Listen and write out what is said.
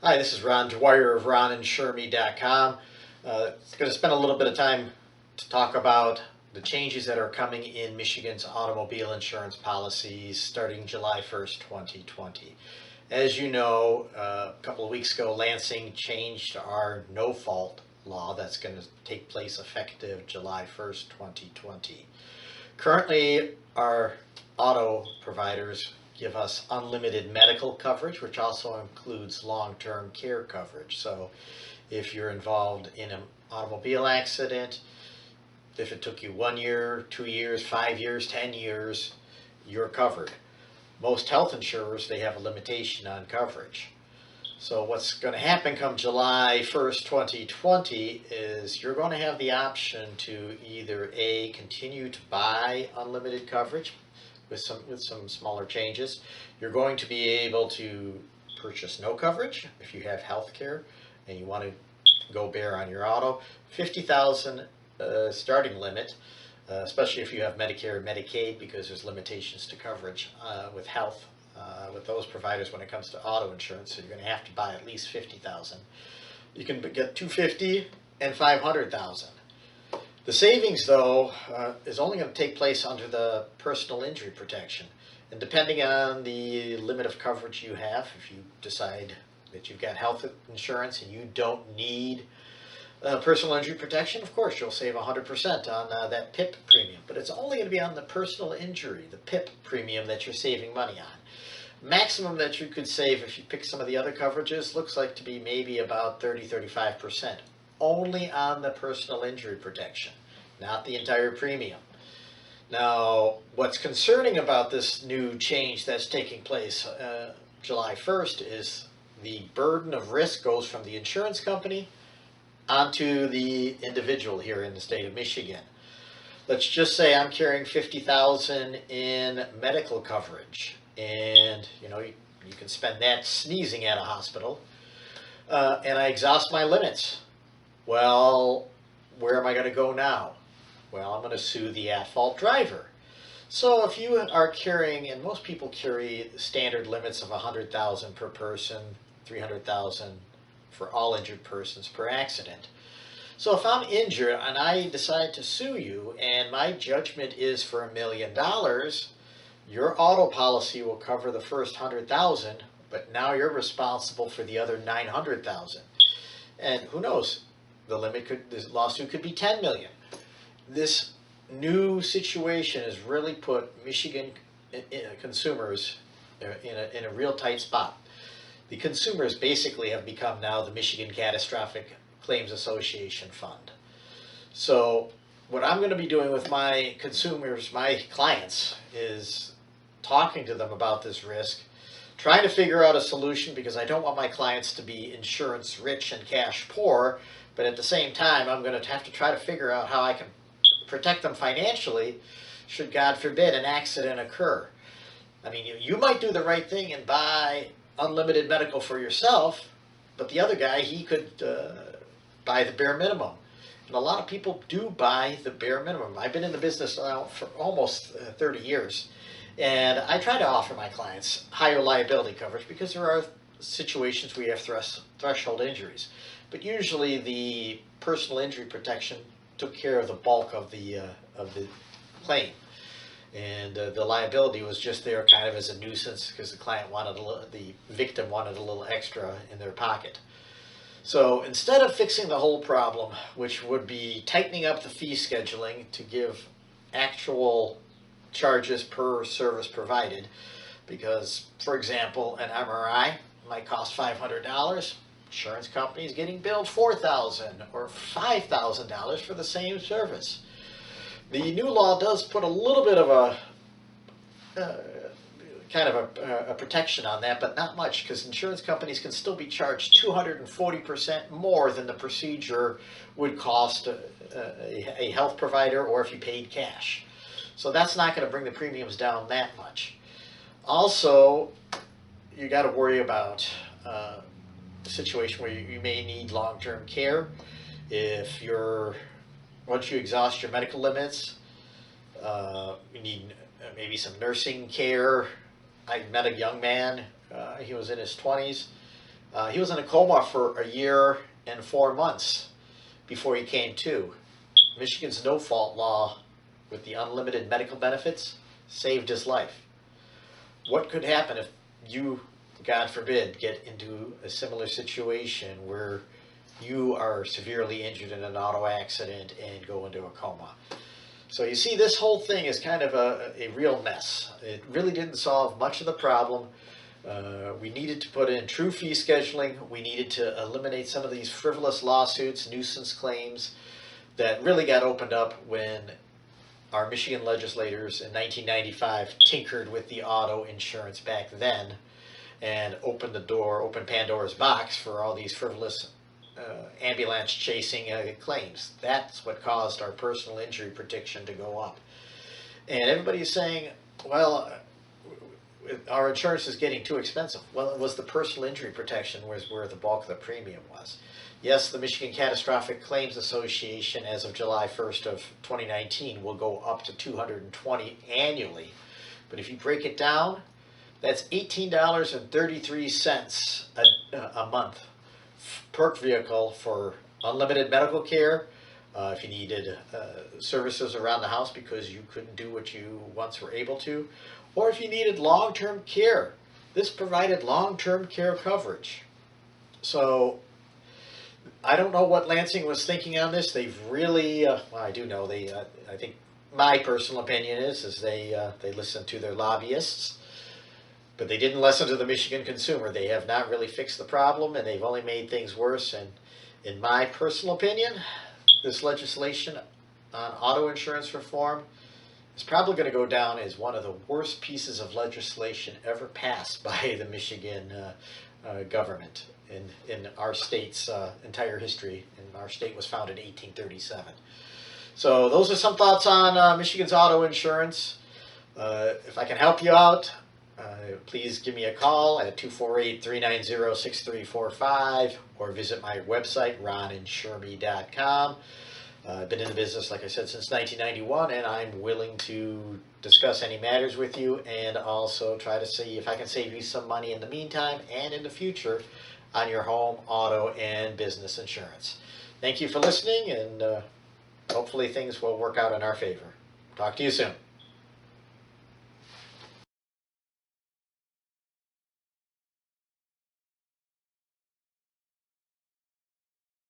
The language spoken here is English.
Hi, this is Ron Dwyer of RonandShermy.com. Going to spend a little bit of time to talk about the changes that are coming in Michigan's automobile insurance policies starting July 1st, 2020. As you know, a couple of weeks ago, Lansing changed our no-fault law that's going to take place effective July 1st, 2020. Currently, our auto providers give us unlimited medical coverage, which also includes long-term care coverage. So if you're involved in an automobile accident, if it took you 1 year, 2 years, 5 years, 10 years, you're covered. Most health insurers, they have a limitation on coverage. So what's going to happen come July 1st, 2020 is you're going to have the option to either A, continue to buy unlimited coverage with some smaller changes. You're going to be able to purchase no coverage if you have health care and you want to go bare on your auto. 50,000 starting limit, especially if you have Medicare and Medicaid, because there's limitations to coverage with health with those providers when it comes to auto insurance. So you're going to have to buy at least 50,000. You can get 250 and 500,000. The savings, though, is only going to take place under the personal injury protection. And depending on the limit of coverage you have, if you decide that you've got health insurance and you don't need personal injury protection, of course, you'll save 100% on that PIP premium. But it's only going to be on the personal injury, the PIP premium, that you're saving money on. Maximum that you could save if you pick some of the other coverages looks like to be maybe about 30-35%. Only on the personal injury protection, not the entire premium. Now, what's concerning about this new change that's taking place July 1st is the burden of risk goes from the insurance company onto the individual here in the state of Michigan. Let's just say I'm carrying 50,000 in medical coverage, and you can spend that sneezing at a hospital, and I exhaust my limits. Well, where am I going to go now? Well, I'm going to sue the at-fault driver. So if you are carrying, and most people carry standard limits of 100,000 per person, 300,000 for all injured persons per accident. So if I'm injured and I decide to sue you and my judgment is for $1 million, your auto policy will cover the first 100,000, but now you're responsible for the other 900,000. And who knows? This lawsuit could be 10 million. This new situation has really put Michigan consumers in a real tight spot. The consumers basically have become now the Michigan Catastrophic Claims Association Fund. So what I'm going to be doing with my consumers, my clients, is talking to them about this risk, trying to figure out a solution, because I don't want my clients to be insurance rich and cash poor, but at the same time I'm going to have to try to figure out how I can protect them financially should, God forbid, an accident occur. I mean, you might do the right thing and buy unlimited medical for yourself, but the other guy, he could buy the bare minimum. And a lot of people do buy the bare minimum. I've been in the business now for almost 30 years, and I try to offer my clients higher liability coverage because there are situations where you have threshold injuries. But usually the personal injury protection took care of the bulk of the claim. And the liability was just there kind of as a nuisance because the victim wanted a little extra in their pocket. So instead of fixing the whole problem, which would be tightening up the fee scheduling to give actual charges per service provided, because, for example, an MRI might cost $500, insurance company is getting billed $4,000 or $5,000 for the same service. The new law does put a little bit of a protection on that, but not much, because insurance companies can still be charged 240% more than the procedure would cost a health provider, or if you paid cash. So that's not going to bring the premiums down that much. Also, you got to worry about a situation where you may need long-term care. If once you exhaust your medical limits, you need maybe some nursing care. I met a young man, he was in his 20s, He was in a coma for a year and 4 months before he came to. Michigan's no-fault law with the unlimited medical benefits saved his life. What could happen if you, God forbid, get into a similar situation where you are severely injured in an auto accident and go into a coma? So you see, this whole thing is kind of a real mess. It really didn't solve much of the problem. We needed to put in true fee scheduling. We needed to eliminate some of these frivolous lawsuits, nuisance claims that really got opened up when our Michigan legislators in 1995 tinkered with the auto insurance back then and opened Pandora's box for all these frivolous ambulance chasing claims. That's what caused our personal injury protection to go up. And everybody's saying, well, our insurance is getting too expensive. Well, it was the personal injury protection was where the bulk of the premium was. Yes, the Michigan Catastrophic Claims Association, as of July 1st of 2019, will go up to $220 annually. But if you break it down, that's $18.33 a month per vehicle for unlimited medical care. If you needed services around the house because you couldn't do what you once were able to, or if you needed long-term care. This provided long-term care coverage. So I don't know what Lansing was thinking on this. They've really, well, I do know I think my personal opinion is they listened to their lobbyists, but they didn't listen to the Michigan consumer. They have not really fixed the problem, and they've only made things worse. And in my personal opinion, this legislation on auto insurance reform is probably going to go down as one of the worst pieces of legislation ever passed by the Michigan government in our state's entire history. And our state was founded in 1837. So those are some thoughts on Michigan's auto insurance. If I can help you out, please give me a call at 248-390-6345 or visit my website, ronandshirmy.com. I've been in the business, like I said, since 1991, and I'm willing to discuss any matters with you and also try to see if I can save you some money in the meantime and in the future on your home, auto, and business insurance. Thank you for listening, and hopefully things will work out in our favor. Talk to you soon.